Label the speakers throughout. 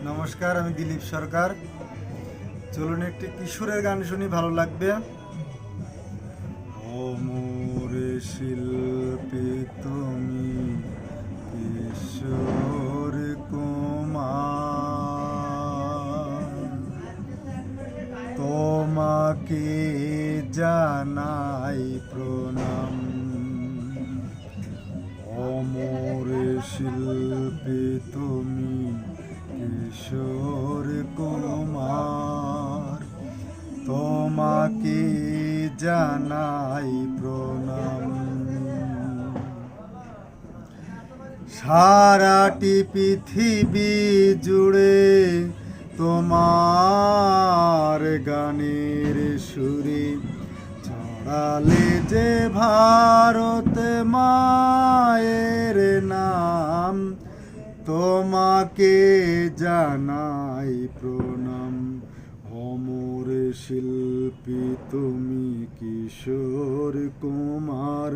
Speaker 1: নমস্কার, আমি দিলীপ সরকার। চলুন একটি কিশোরের গান শুনি, ভালো লাগবে। অমর শিল্পী তুমি, কিশোর কুমার, তোমাকে জানাই প্রণাম। অমর শিল্পী তুমি, কিশোর কুমার, তোমাকে জানাই প্রণাম। সারাটি পৃথিবী জুড়ে তোমার গানের সুরে ছড়ালে যে ভারত মায়ের নাম, তোমাকে জানাই প্রণাম। অমর শিল্পী তুমি, কিশোর কুমার,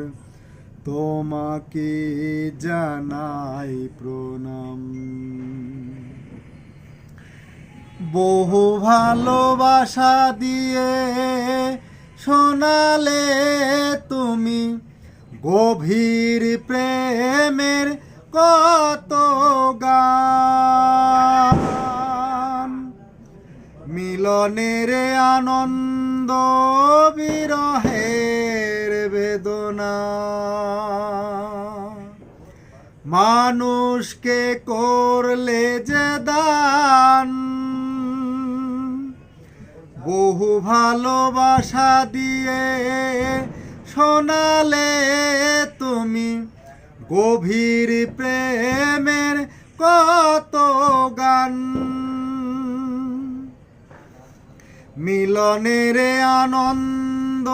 Speaker 1: তোমাকে জানাই প্রণাম। বহু ভালোবাসা দিয়ে শোনালে তুমি গভীর প্রেমের কত গান। মিলনের আনন্দ, বিরহের বেদনা, মানুষকে করলে যে দান। বহু ভালোবাসা দিয়ে শোনালে তুমি গভীর প্রেমের কত গান। মিলনের আনন্দ,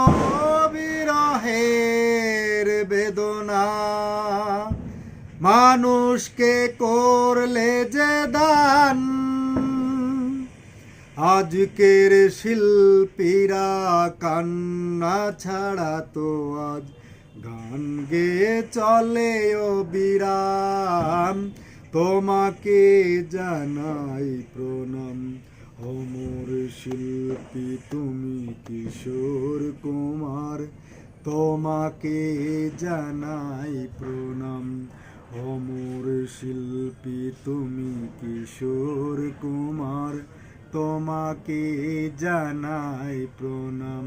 Speaker 1: বিরহের বেদনা, মানুষকে করলে যে দান। আজকের শিল্পীরা কান্না ছাড়া তো আজ গান গেয়ে চলে অবিরাম, তোমাকে জানাই প্রণাম। অমর শিল্পী তুমি, কিশোর কুমার, তোমাকে জানাই প্রণাম। অমর শিল্পী তুমি, কিশোর কুমার, তোমাকে জানাই প্রণাম।